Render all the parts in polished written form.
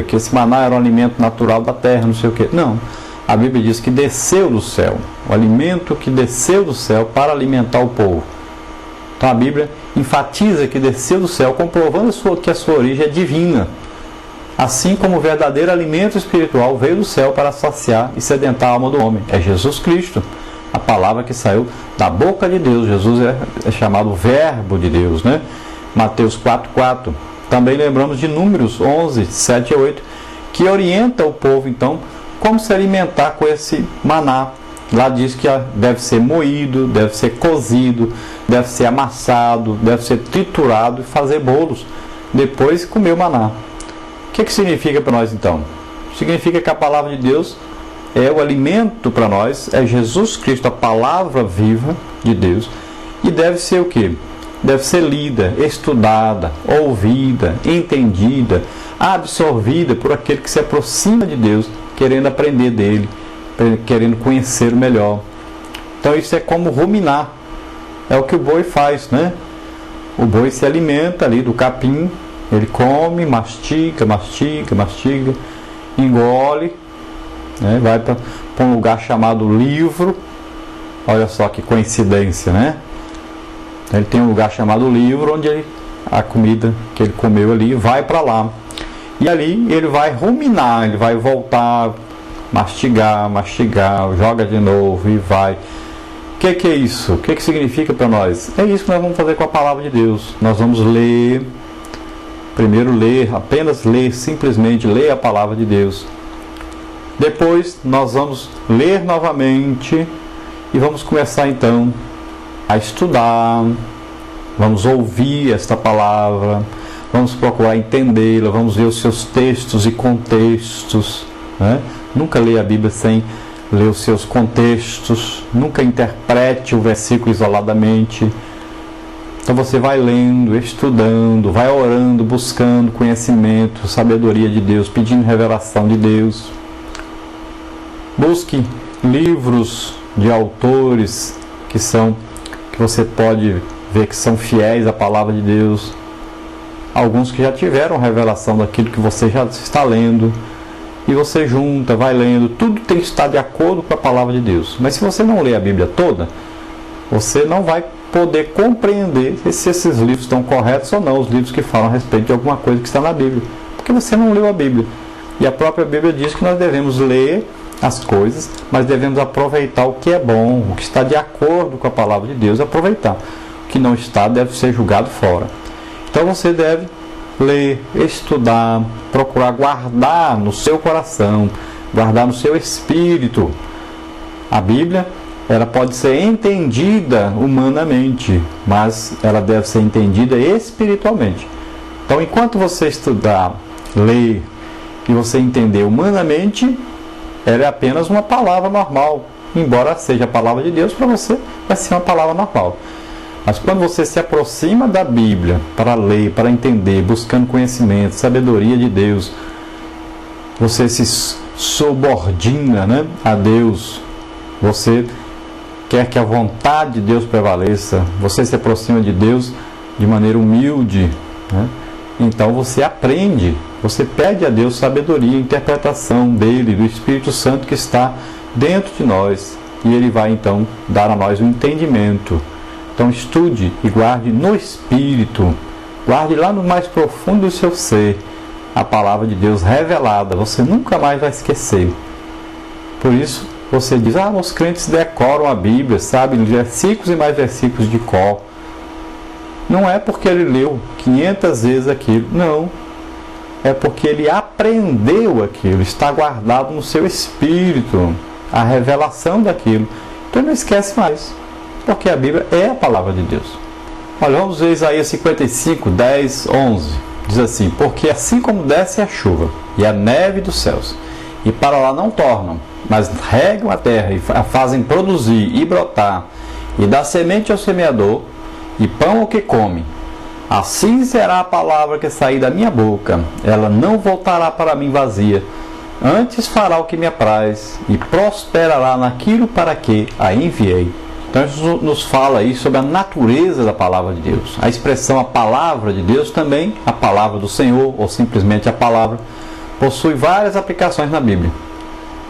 que esse maná era um alimento natural da terra, não sei o que. Não. A Bíblia diz que desceu do céu. O alimento que desceu do céu para alimentar o povo. Então a Bíblia enfatiza que desceu do céu, comprovando que a sua origem é divina. Assim como o verdadeiro alimento espiritual veio do céu para saciar e sedentar a alma do homem. É Jesus Cristo, a palavra que saiu da boca de Deus. Jesus é chamado Verbo de Deus, né? Mateus 4,4. Também lembramos de Números 11, 7 e 8, que orienta o povo, então, como se alimentar com esse maná. Lá diz que deve ser moído, deve ser cozido, deve ser amassado, deve ser triturado e fazer bolos. Depois comer o maná. O que significa para nós então? Significa que a palavra de Deus é o alimento para nós, é Jesus Cristo, a palavra viva de Deus. E deve ser o quê? Deve ser lida, estudada, ouvida, entendida, absorvida por aquele que se aproxima de Deus, querendo aprender dele, querendo conhecer o melhor. Então isso é como ruminar. É o que o boi faz, né? O boi se alimenta ali do capim, ele come, mastiga, engole, né? Vai para um lugar chamado livro. Olha só que coincidência, né? Ele tem um lugar chamado livro, onde a comida que ele comeu ali vai para lá. E ali ele vai ruminar, ele vai voltar, mastigar, joga de novo e vai. O que é isso? O que significa para nós? É isso que nós vamos fazer com a palavra de Deus. Nós vamos ler, primeiro apenas ler, simplesmente ler a palavra de Deus. Depois nós vamos ler novamente e vamos começar então a estudar, vamos ouvir esta palavra, vamos procurar entendê-la, vamos ver os seus textos e contextos, né? Nunca leia a Bíblia sem ler os seus contextos, nunca interprete o versículo isoladamente. Então você vai lendo, estudando, vai orando, buscando conhecimento, sabedoria de Deus, pedindo revelação de Deus. Busque livros de autores que você pode ver que são fiéis à palavra de Deus. Alguns que já tiveram revelação daquilo que você já está lendo. E você junta, vai lendo, tudo tem que estar de acordo com a palavra de Deus. Mas se você não ler a Bíblia toda, você não vai poder compreender se esses livros estão corretos ou não, os livros que falam a respeito de alguma coisa que está na Bíblia. Porque você não leu a Bíblia. E a própria Bíblia diz que nós devemos ler as coisas, mas devemos aproveitar o que é bom, o que está de acordo com a palavra de Deus, aproveitar. O que não está deve ser julgado fora. Então você deve ler, estudar, procurar guardar no seu coração, guardar no seu espírito. A Bíblia, ela pode ser entendida humanamente, mas ela deve ser entendida espiritualmente. Então, enquanto você estudar, ler e você entender humanamente, ela é apenas uma palavra normal. Embora seja a palavra de Deus, para você vai ser uma palavra normal. Mas quando você se aproxima da Bíblia para ler, para entender, buscando conhecimento, sabedoria de Deus, você se subordina, né, a Deus, você quer que a vontade de Deus prevaleça, você se aproxima de Deus de maneira humilde, né? Então você aprende, você pede a Deus sabedoria, interpretação dele, do Espírito Santo que está dentro de nós, e ele vai então dar a nós o entendimento. Então estude e guarde no Espírito, guarde lá no mais profundo do seu ser a palavra de Deus revelada, você nunca mais vai esquecer. Por isso você diz, os crentes decoram a Bíblia, sabem versículos e mais versículos de cor. Não é porque ele leu 500 vezes aquilo, não. É porque ele aprendeu aquilo, está guardado no seu espírito, a revelação daquilo. Então não esquece mais. Porque a Bíblia é a palavra de Deus. Olha, vamos ver Isaías 55, 10, 11. Diz assim: porque assim como desce a chuva e a neve dos céus, e para lá não tornam, mas regam a terra e a fazem produzir e brotar, e dá semente ao semeador, e pão ao que come, assim será a palavra que sair da minha boca. Ela não voltará para mim vazia, antes fará o que me apraz, e prosperará naquilo para que a enviei. Então isso nos fala aí sobre a natureza da palavra de Deus. A expressão a palavra de Deus também, a palavra do Senhor, ou simplesmente a palavra, possui várias aplicações na Bíblia.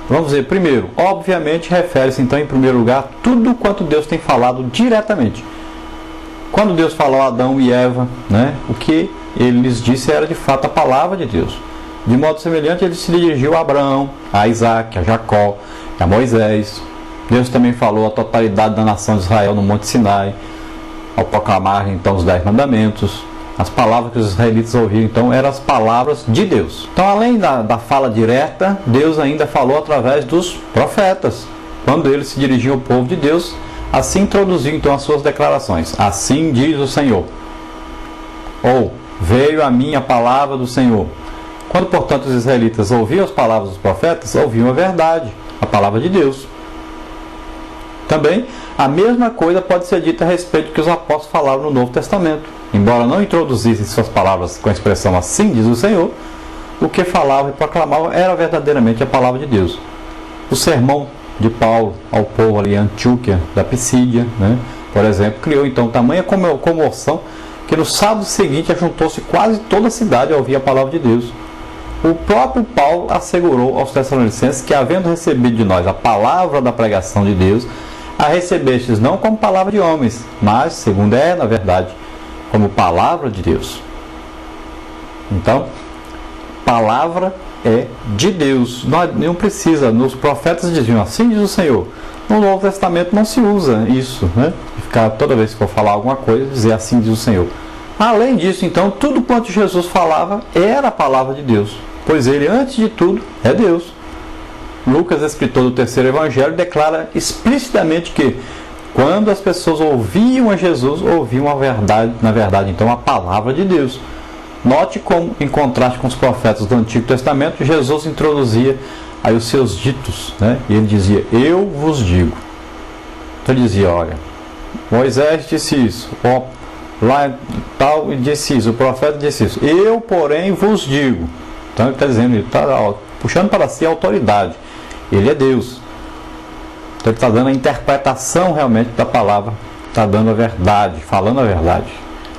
Vamos ver, primeiro, obviamente refere-se então em primeiro lugar tudo quanto Deus tem falado diretamente. Quando Deus falou a Adão e Eva, né, o que ele lhes disse era de fato a palavra de Deus. De modo semelhante, ele se dirigiu a Abraão, a Isaac, a Jacó, a Moisés. Deus também falou a totalidade da nação de Israel no Monte Sinai, ao proclamar então os 10 mandamentos. As palavras que os israelitas ouviram então eram as palavras de Deus. Então, além da fala direta, Deus ainda falou através dos profetas. Quando ele se dirigiu ao povo de Deus, assim introduziu então as suas declarações. Assim diz o Senhor. Ou, veio a mim a palavra do Senhor. Quando, portanto, os israelitas ouviam as palavras dos profetas, ouviam a verdade, a palavra de Deus. Também, a mesma coisa pode ser dita a respeito do que os apóstolos falaram no Novo Testamento. Embora não introduzissem suas palavras com a expressão assim diz o Senhor, o que falavam e proclamavam era verdadeiramente a palavra de Deus. O sermão de Paulo ao povo ali em Antioquia da Pisídia, né, por exemplo, criou então tamanha comoção que no sábado seguinte ajuntou-se quase toda a cidade a ouvir a palavra de Deus. O próprio Paulo assegurou aos Tessalonicenses que, havendo recebido de nós a palavra da pregação de Deus, a recebestes não como palavra de homens, mas, segundo é, na verdade, como palavra de Deus. Então, palavra é de Deus. Não precisa, nos profetas diziam, assim diz o Senhor. No Novo Testamento não se usa isso, né? Ficar toda vez que for falar alguma coisa, dizer assim diz o Senhor. Além disso, então, tudo quanto Jesus falava era a palavra de Deus, pois ele, antes de tudo, é Deus. Lucas, escritor do terceiro evangelho, declara explicitamente que quando as pessoas ouviam a Jesus, ouviam a verdade, na verdade, então, a palavra de Deus. Note como, em contraste com os profetas do Antigo Testamento, Jesus introduzia aí os seus ditos, né? E ele dizia, eu vos digo. Então ele dizia, olha, Moisés disse isso, lá tal e disse isso, o profeta disse isso, eu, porém, vos digo. Então ele está dizendo, ele está puxando para si a autoridade. Ele é Deus. Então ele está dando a interpretação realmente da palavra, está dando a verdade, falando a verdade,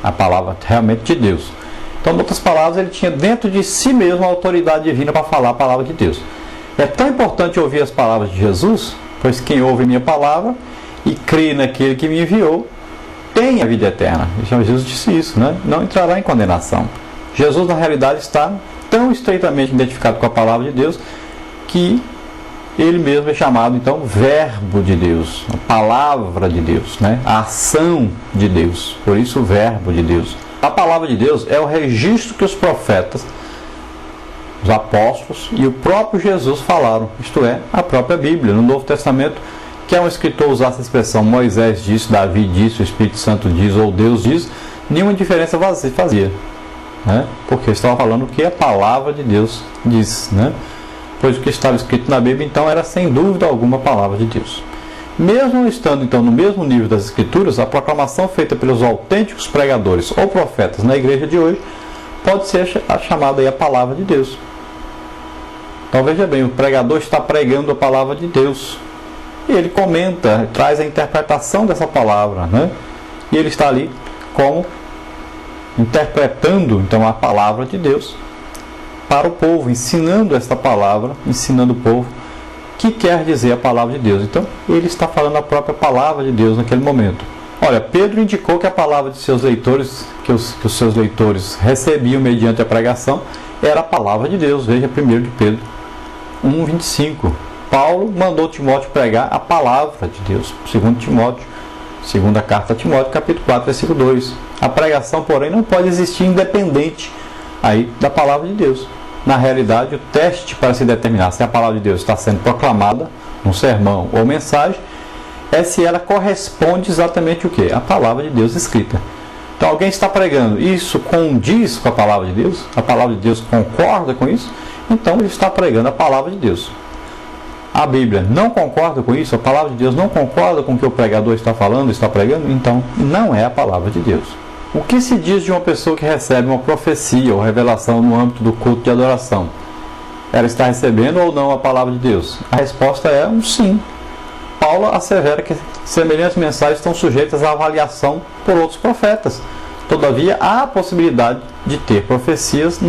a palavra realmente de Deus. Então, em outras palavras, ele tinha dentro de si mesmo a autoridade divina para falar a palavra de Deus. É tão importante ouvir as palavras de Jesus, pois quem ouve minha palavra e crê naquele que me enviou, tem a vida eterna. Jesus disse isso, né? Não entrará em condenação. Jesus, na realidade, está tão estreitamente identificado com a palavra de Deus que ele mesmo é chamado, então, verbo de Deus, a palavra de Deus, né? A ação de Deus. Por isso, o verbo de Deus. A palavra de Deus é o registro que os profetas, os apóstolos e o próprio Jesus falaram, isto é, a própria Bíblia. No Novo Testamento, que um escritor usasse a expressão Moisés disse, Davi disse, o Espírito Santo diz ou Deus diz, nenhuma diferença fazia, né? Porque estava falando o que a palavra de Deus diz, né? Pois o que estava escrito na Bíblia então era sem dúvida alguma a palavra de Deus. Mesmo estando então no mesmo nível das Escrituras, a proclamação feita pelos autênticos pregadores ou profetas na igreja de hoje pode ser chamada aí a palavra de Deus. Então veja bem, o pregador está pregando a palavra de Deus e ele comenta, traz a interpretação dessa palavra, né? E ele está ali como interpretando então a palavra de Deus para o povo, ensinando esta palavra, ensinando o povo que quer dizer a palavra de Deus. Então, ele está falando a própria palavra de Deus naquele momento. Olha, Pedro indicou que a palavra de seus leitores, que os seus leitores recebiam mediante a pregação, era a palavra de Deus. Veja 1 de Pedro 1,25. Paulo mandou Timóteo pregar a palavra de Deus. 2 Timóteo, segunda carta a Timóteo, capítulo 4, versículo 2. A pregação, porém, não pode existir independente aí da palavra de Deus. Na realidade, o teste para se determinar se a palavra de Deus está sendo proclamada num sermão ou mensagem é se ela corresponde exatamente o quê? A palavra de Deus escrita. Então, alguém está pregando, isso condiz com a palavra de Deus? A palavra de Deus concorda com isso? Então, ele está pregando a palavra de Deus. A Bíblia não concorda com isso? A palavra de Deus não concorda com o que o pregador está falando, está pregando? Então, não é a palavra de Deus. O que se diz de uma pessoa que recebe uma profecia ou revelação no âmbito do culto de adoração? Ela está recebendo ou não a palavra de Deus? A resposta é um sim. Paulo assevera que semelhantes mensagens estão sujeitas à avaliação por outros profetas. Todavia, há a possibilidade de ter profecias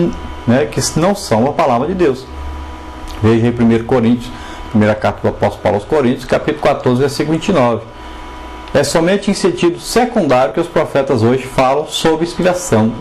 né, que não são a palavra de Deus. Veja aí 1 Coríntios, primeira carta do apóstolo Paulo aos Coríntios, capítulo 14, versículo 29. É somente em sentido secundário que os profetas hoje falam sobre inspiração